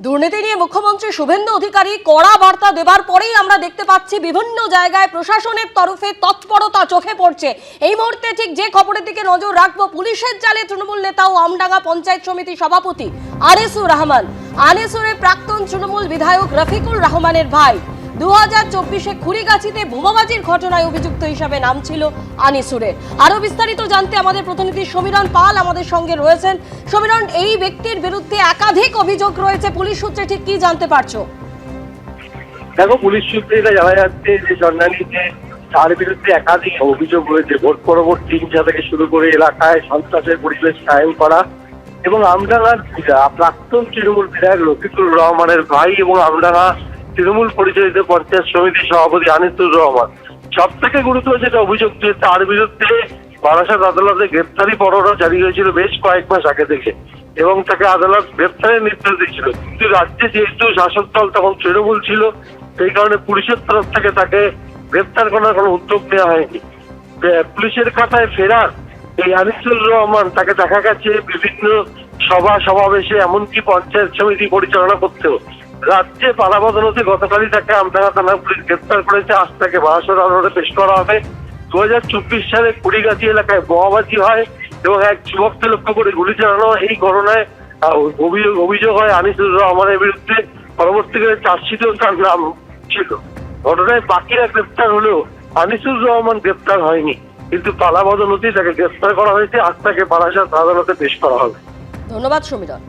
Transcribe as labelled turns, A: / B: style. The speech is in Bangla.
A: দুর্নীতি নিয়ে মুখ্যমন্ত্রী শুভেন্দু অধিকারী কড়া বার্তা দেবার পরেই আমরা দেখতে পাচ্ছি বিভিন্ন জায়গায় প্রশাসনের তরফে তৎপরতা চোখে পড়ছে। এই মুহূর্তে ঠিক যে খবরের দিকে নজর রাখবো, পুলিশের জালে তৃণমূল নেতা ও আমডাঙ্গা পঞ্চায়েত সমিতি সভাপতি আনিসুর রহমান। আনিসুরের প্রাক্তন তৃণমূল বিধায়ক রফিকুর রহমানের ভাই। 2024-এ খুরিগাছিতে বোমাবাজির ঘটনায় অভিযুক্ত হিসাবে নাম ছিল আনিসুরের। আরো বিস্তারিত জানতে আমাদের প্রতিনিধি সমীরণ পাল আমাদের সঙ্গে রয়েছেন। সমীরণ, এই ব্যক্তির বিরুদ্ধে একাধিক অভিযোগ রয়েছে, পুলিশ সূত্রে ঠিক কি জানতে পারছো?
B: দেখো, পুলিশ সূত্রে এটা জানা যাচ্ছে যে জন্নানীতে তার বিরুদ্ধে একাধিক অভিযোগ রয়েছে। ভোট পরবর্তী হিংসা থেকে শুরু করে এলাকায় সন্ত্রাসের পরিবেশ কায়েম করা এবং আমডাঙ্গার প্রাক্তন তৃণমূল বিধায়ক রফিকুর রহমানের ভাই এবং আমডাঙ্গা তৃণমূল পরিচালিত পঞ্চায়েত সমিতির সভাপতি আনিসুর রহমান। সব থেকে গুরুত্বপূর্ণ যেটা অভিযোগ যে তার বিরুদ্ধে বারাসাত আদালতে গ্রেপ্তারি পরোয়ানা জারি হয়েছিল বেশ কয়েক মাস আগে থেকে এবং তাকে আদালত গ্রেপ্তারের নির্দেশ দিয়েছিল। কিন্তু রাজ্যে যেহেতু শাসক দল তখন তৃণমূল ছিল, সেই কারণে পুলিশের তরফ থেকে তাকে গ্রেপ্তার করার কোনো উদ্যোগ নেওয়া হয়নি। পুলিশের খাতায় ফেরার এই আনিসুর রহমান তাকে দেখা গেছে বিভিন্ন সমাবেশে, এমনকি পঞ্চায়েত সমিতি পরিচালনা করতেও। রাজ্যে পালাবদলতে গতকালই তাকে আমডাঙ্গা থানা পুলিশ গ্রেপ্তার করেছে। আজ তাকে বারাসাত আদালতে পেশ করা হবে। 2024 সালে খুরিগাছি এলাকায় বোমাবাজি হয় এবং এক যুবককে লক্ষ্য করে গুলি চালানো, এই ঘটনায় অভিযোগ হয় আনিসুর রহমানের বিরুদ্ধে। পরবর্তীকালে চার্জশিটেও তার নাম ছিল। ঘটনায় বাকিরা গ্রেপ্তার হলেও আনিসুর রহমান গ্রেপ্তার হয়নি, কিন্তু পালাবদলতে তাকে গ্রেপ্তার করা হয়েছে। আজ তাকে বারাসাত আদালতে পেশ করা হবে।
A: ধন্যবাদ সমীরণ।